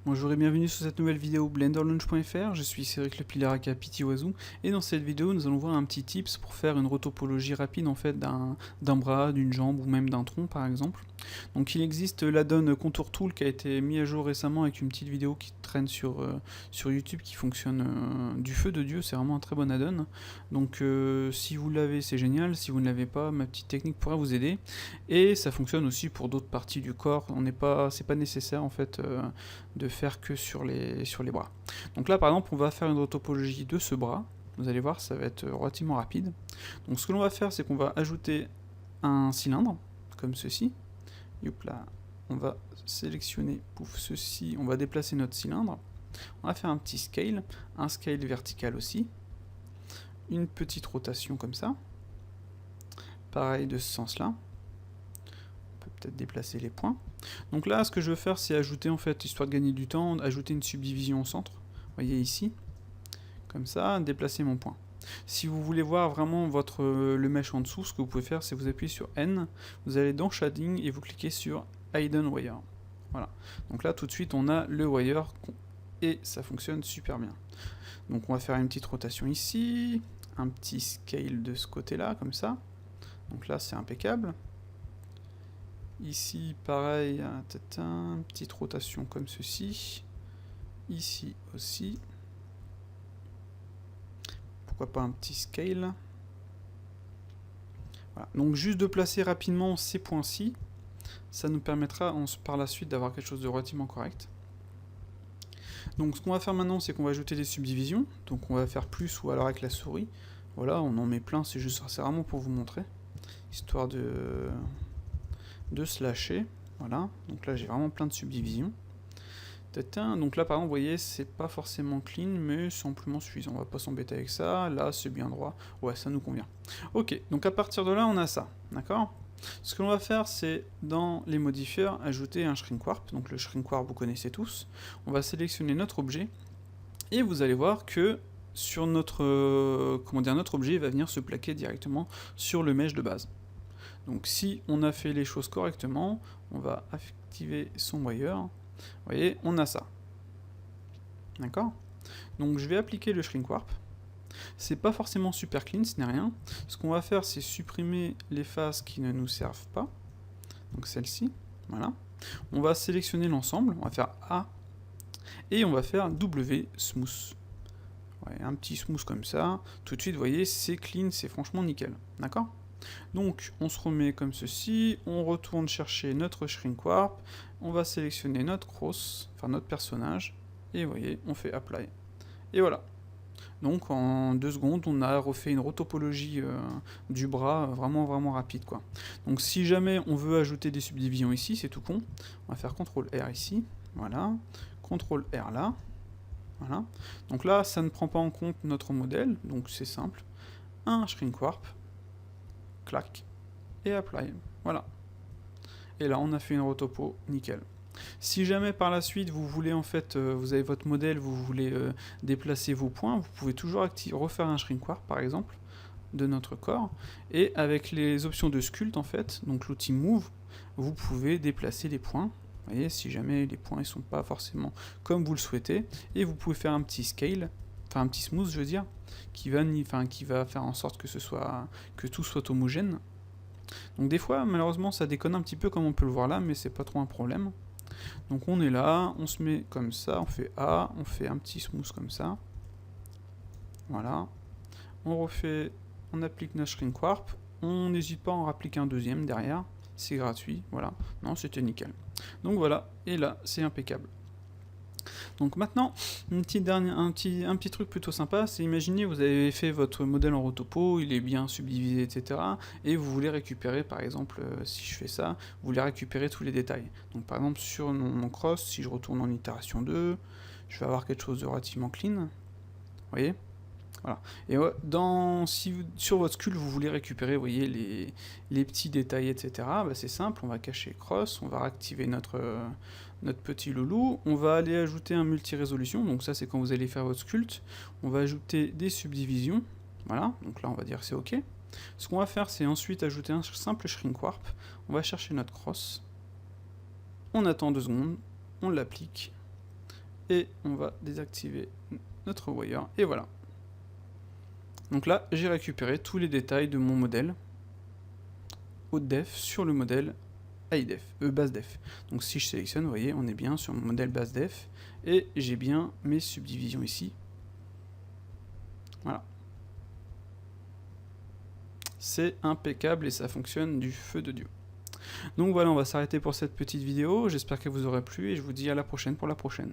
Bonjour et bienvenue sur cette nouvelle vidéo blenderlaunch.fr, je suis Cédric Le Pilaraka Pitiwazou et dans cette vidéo nous allons voir un petit tips pour faire une retopologie rapide en fait d'un bras, d'une jambe ou même d'un tronc par exemple. Donc il existe l'addon Contour Tool qui a été mis à jour récemment avec une petite vidéo qui traîne sur YouTube qui fonctionne du feu de Dieu, c'est vraiment un très bon addon. Donc si vous l'avez c'est génial, si vous ne l'avez pas ma petite technique pourra vous aider. Et ça fonctionne aussi pour d'autres parties du corps, c'est pas nécessaire en fait de faire que sur les bras. Donc là par exemple on va faire une retopologie de ce bras, vous allez voir ça va être relativement rapide. Donc ce que l'on va faire c'est qu'on va ajouter un cylindre, comme ceci, Youp là, on va sélectionner, pouf, ceci, on va déplacer notre cylindre, on va faire un petit scale, un scale vertical aussi, une petite rotation comme ça, pareil de ce sens là, peut-être déplacer les points. Donc là, ce que je veux faire, c'est ajouter, en fait, histoire de gagner du temps, ajouter une subdivision au centre. Vous voyez ici, comme ça, déplacer mon point. Si vous voulez voir vraiment le mesh en dessous, ce que vous pouvez faire, c'est vous appuyez sur N, vous allez dans Shading et vous cliquez sur Hidden Wire. Voilà. Donc là, tout de suite, on a le wire et ça fonctionne super bien. Donc on va faire une petite rotation ici, un petit scale de ce côté-là, comme ça. Donc là, c'est impeccable. Ici, pareil, une petite rotation comme ceci. Ici aussi. Pourquoi pas un petit scale. Voilà. Donc juste de placer rapidement ces points-ci, ça nous permettra par la suite d'avoir quelque chose de relativement correct. Donc ce qu'on va faire maintenant, c'est qu'on va ajouter des subdivisions. Donc on va faire plus ou alors avec la souris. Voilà, on en met plein, c'est vraiment pour vous montrer. Histoire de slasher, voilà, donc là j'ai vraiment plein de subdivisions. Donc là par exemple vous voyez c'est pas forcément clean mais c'est amplement suffisant, on va pas s'embêter avec ça, là c'est bien droit, ouais ça nous convient. Ok, donc à partir de là on a ça, d'accord. Ce que l'on va faire c'est dans les modifiers ajouter un shrink warp, donc le shrink warp vous connaissez tous, on va sélectionner notre objet et vous allez voir que sur notre objet il va venir se plaquer directement sur le mesh de base. Donc si on a fait les choses correctement, on va activer son wire. Vous voyez, on a ça. D'accord? Donc je vais appliquer le shrink warp. C'est pas forcément super clean, ce n'est rien. Ce qu'on va faire, c'est supprimer les faces qui ne nous servent pas. Donc celle-ci, voilà. On va sélectionner l'ensemble, on va faire A, et on va faire W smooth. Ouais, un petit smooth comme ça. Tout de suite, vous voyez, c'est clean, c'est franchement nickel. D'accord? Donc on se remet comme ceci, on retourne chercher notre shrink warp, on va sélectionner notre cross, enfin notre personnage, et vous voyez, on fait apply. Et voilà. Donc en 2 secondes, on a refait une retopologie du bras vraiment rapide quoi. Donc si jamais on veut ajouter des subdivisions ici, c'est tout con, on va faire CTRL R ici, voilà, CTRL R là, voilà. Donc là, ça ne prend pas en compte notre modèle, donc c'est simple, un shrink warp, clac, et apply, voilà. Et là on a fait une retopo nickel. Si jamais par la suite vous voulez en fait, vous avez votre modèle, vous voulez déplacer vos points, vous pouvez toujours refaire un shrink warp par exemple de notre corps, et avec les options de sculpt en fait, donc l'outil move, vous pouvez déplacer les points. Vous voyez, si jamais les points ne sont pas forcément comme vous le souhaitez, et vous pouvez faire un petit scale, enfin un petit smooth je veux dire, qui va faire en sorte que tout soit homogène. Donc des fois, malheureusement, ça déconne un petit peu comme on peut le voir là, mais c'est pas trop un problème. Donc on est là, on se met comme ça, on fait A, on fait un petit smooth comme ça. Voilà. On applique notre shrink warp, on n'hésite pas à en rappliquer un deuxième derrière, c'est gratuit, voilà. Non, c'était nickel. Donc voilà, et là, c'est impeccable. Donc maintenant, un petit truc plutôt sympa, c'est imaginez vous avez fait votre modèle en rotopo, il est bien subdivisé, etc. Et vous voulez récupérer, par exemple, si je fais ça, vous voulez récupérer tous les détails. Donc par exemple sur mon cross, si je retourne en itération 2, je vais avoir quelque chose de relativement clean. Vous voyez ? Voilà. Et sur votre sculpt vous voulez récupérer, vous voyez, les petits détails, etc., bah c'est simple, on va cacher cross, on va réactiver notre petit loulou, on va aller ajouter un multi-résolution, donc ça c'est quand vous allez faire votre sculpt, on va ajouter des subdivisions, voilà, donc là on va dire c'est ok. Ce qu'on va faire c'est ensuite ajouter un simple shrink warp, on va chercher notre cross, on attend 2 secondes, on l'applique, et on va désactiver notre wire, et voilà. Donc là, j'ai récupéré tous les détails de mon modèle haute def sur le modèle high def, basse def. Donc si je sélectionne, vous voyez, on est bien sur mon modèle basse def, et j'ai bien mes subdivisions ici. Voilà. C'est impeccable et ça fonctionne du feu de Dieu. Donc voilà, on va s'arrêter pour cette petite vidéo, j'espère qu'elle vous aura plu et je vous dis à la prochaine pour la prochaine.